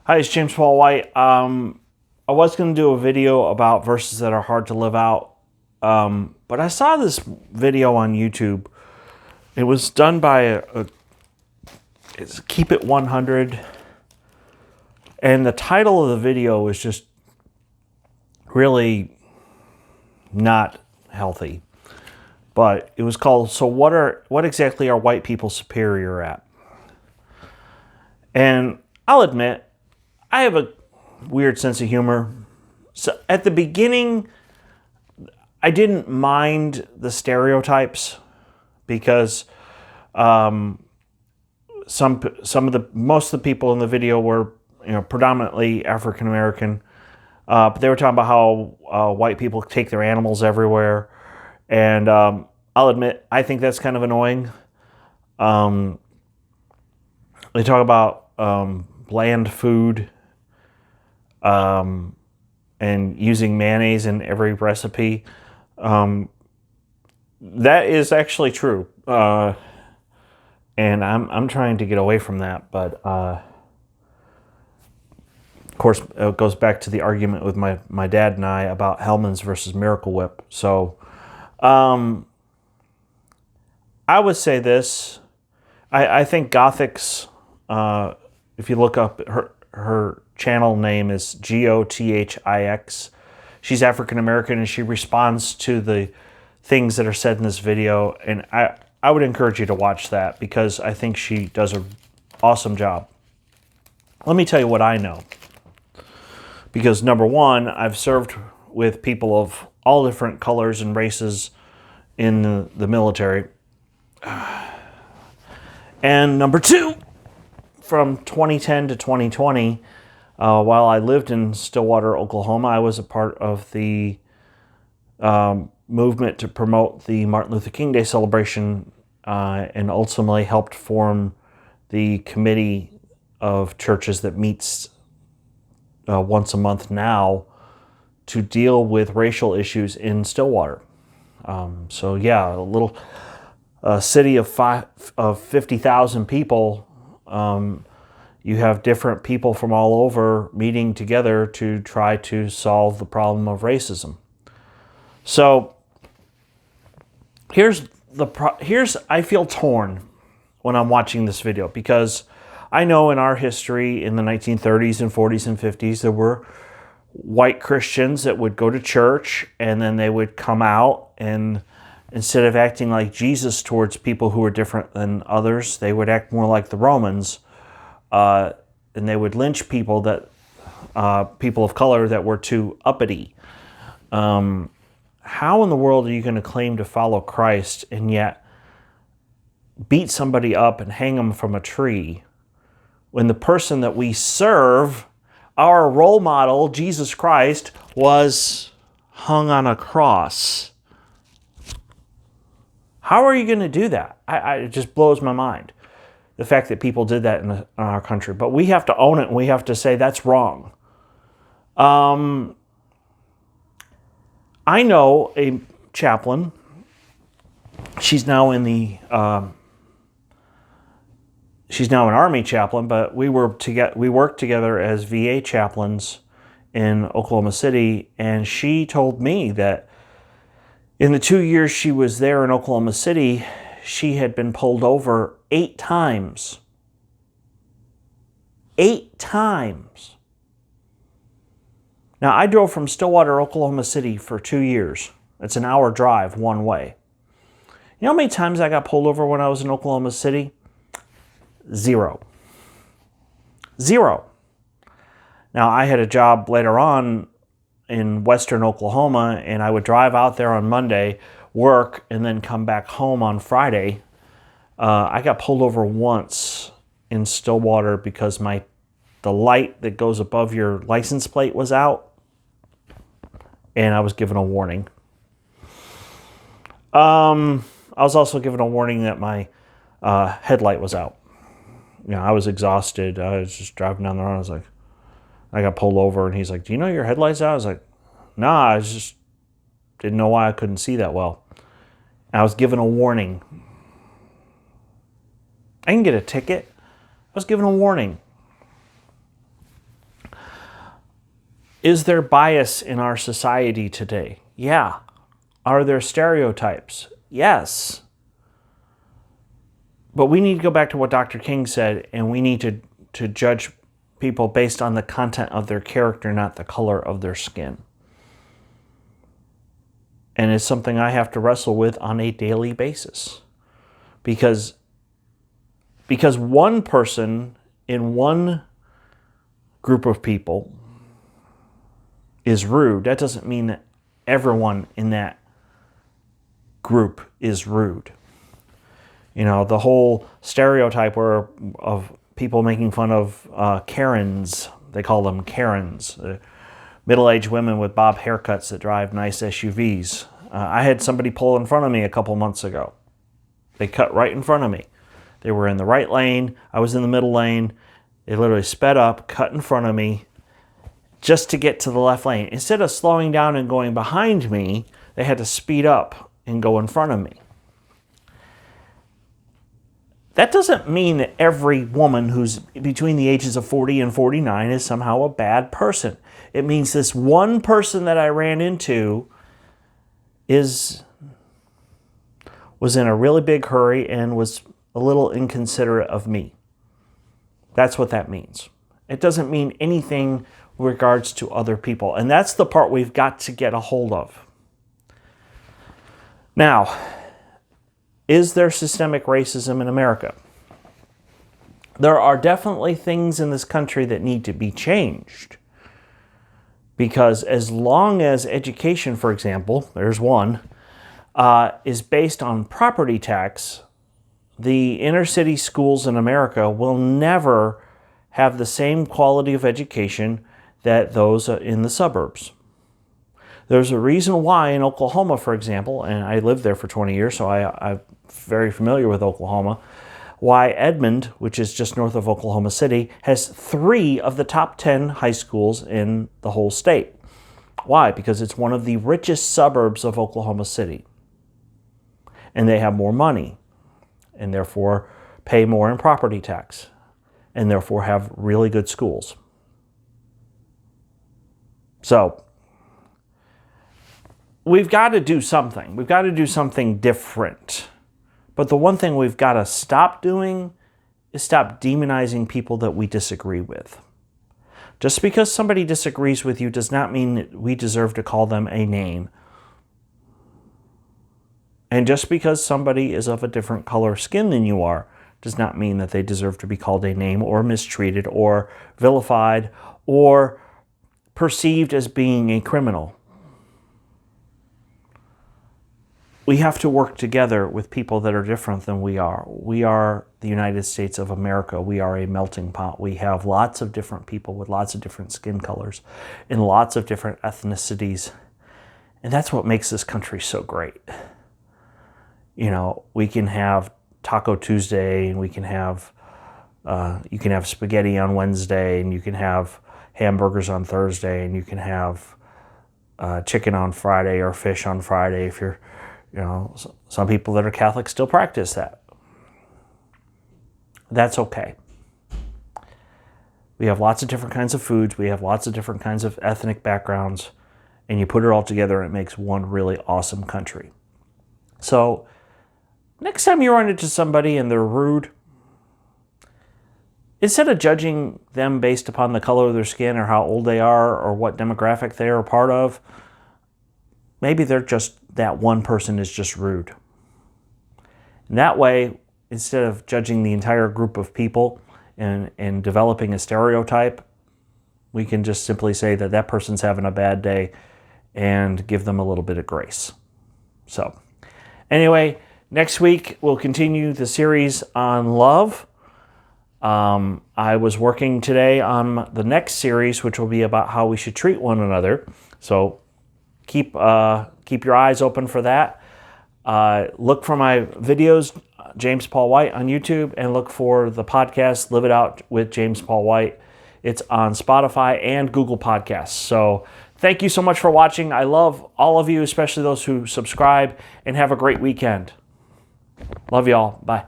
Hi, it's James Paul White. I was going to do a video about verses that are hard to live out, but I saw this video on YouTube. It was done by it's Keep It 100, and the title of the video was just really not healthy. But it was called, "So what exactly are white people superior at?" And I'll admit, I have a weird sense of humor. So at the beginning, I didn't mind the stereotypes because most of the people in the video were predominantly African American, but they were talking about how white people take their animals everywhere, and I'll admit I think that's kind of annoying. They talk about bland food. And using mayonnaise in every recipe. That is actually true. And I'm trying to get away from that, but of course it goes back to the argument with my dad and I about Hellman's versus Miracle Whip. So I would say this. I think Gothix, if you look up her channel name is Gothix. She's African American and she responds to the things that are said in this video. And I would encourage you to watch that because I think she does an awesome job. Let me tell you what I know. Because number one, I've served with people of all different colors and races in the military. And number two, from 2010 to 2020, while I lived in Stillwater, Oklahoma, I was a part of the movement to promote the Martin Luther King Day celebration and ultimately helped form the committee of churches that meets once a month now to deal with racial issues in Stillwater. So yeah, a little city of 50,000 people. You have different people from all over meeting together to try to solve the problem of racism. So here's I feel torn when I'm watching this video because I know in our history in the 1930s and 40s and 50s there were white Christians that would go to church and then they would come out, and instead of acting like Jesus towards people who were different than others, they would act more like the Romans. And they would lynch people people of color that were too uppity. How in the world are you going to claim to follow Christ and yet beat somebody up and hang them from a tree when the person that we serve, our role model, Jesus Christ, was hung on a cross? How are you going to do that? It just blows my mind. The fact that people did that in our country. But we have to own it and we have to say that's wrong. I know a chaplain. She's now in the she's now an Army chaplain, but we worked together as VA chaplains in Oklahoma City, and she told me that in the 2 years she was there in Oklahoma City, she had been pulled over 8 times. 8 times. Now, I drove from Stillwater, Oklahoma City for 2 years. It's an hour drive one way. You know how many times I got pulled over when I was in Oklahoma City? 0. 0. Now, I had a job later on in western Oklahoma, and I would drive out there on Monday, work, and then come back home on Friday. I got pulled over once in Stillwater because the light that goes above your license plate was out, and I was given a warning. I was also given a warning that my headlight was out. I was exhausted. I was just driving down the road. I got pulled over, and he's like, "Do you know your headlight's out?" I was like, "Nah, I just didn't know why I couldn't see that well." And I was given a warning. I didn't get a ticket. I was given a warning. Is there bias in our society today? Yeah. Are there stereotypes? Yes. But we need to go back to what Dr. King said, and we need to judge people based on the content of their character, not the color of their skin. And it's something I have to wrestle with on a daily basis. Because one person in one group of people is rude, that doesn't mean that everyone in that group is rude. You know, the whole stereotype of people making fun of Karens, they call them Karens, middle-aged women with bob haircuts that drive nice SUVs. I had somebody pull in front of me a couple months ago. They cut right in front of me. They were in the right lane. I was in the middle lane. They literally sped up, cut in front of me just to get to the left lane. Instead of slowing down and going behind me, they had to speed up and go in front of me. That doesn't mean that every woman who's between the ages of 40 and 49 is somehow a bad person. It means this one person that I ran into was in a really big hurry and was a little inconsiderate of me. That's what that means. It doesn't mean anything with regards to other people. And that's the part we've got to get a hold of. Now, is there systemic racism in America? There are definitely things in this country that need to be changed. Because as long as education, for example, there's one, is based on property tax, the inner city schools in America will never have the same quality of education that those in the suburbs. There's a reason why in Oklahoma, for example, and I lived there for 20 years, so I'm very familiar with Oklahoma, why Edmond, which is just north of Oklahoma City, has 3 of the top 10 high schools in the whole state. Why? Because it's one of the richest suburbs of Oklahoma City. And they have more money, and therefore pay more in property tax, and therefore have really good schools. So, we've got to do something. We've got to do something different. But the one thing we've got to stop doing is stop demonizing people that we disagree with. Just because somebody disagrees with you does not mean that we deserve to call them a name. And just because somebody is of a different color skin than you are does not mean that they deserve to be called a name or mistreated or vilified or perceived as being a criminal. We have to work together with people that are different than we are. We are the United States of America. We are a melting pot. We have lots of different people with lots of different skin colors and lots of different ethnicities. And that's what makes this country so great. You know, we can have Taco Tuesday, and we can have, you can have spaghetti on Wednesday, and you can have hamburgers on Thursday, and you can have chicken on Friday or fish on Friday if you're, you know, some people that are Catholic still practice that. That's okay. We have lots of different kinds of foods. We have lots of different kinds of ethnic backgrounds. And you put it all together and it makes one really awesome country. So next time you run into somebody and they're rude, instead of judging them based upon the color of their skin or how old they are or what demographic they are a part of, maybe they're just, that one person is just rude. And that way, instead of judging the entire group of people and developing a stereotype, we can just simply say that that person's having a bad day and give them a little bit of grace. So, anyway, next week we'll continue the series on love. I was working today on the next series, which will be about how we should treat one another. So, keep your eyes open for that. Look for my videos, James Paul White on YouTube, and look for the podcast, Live It Out with James Paul White. It's on Spotify and Google Podcasts. So thank you so much for watching. I love all of you, especially those who subscribe, and have a great weekend. Love y'all. Bye.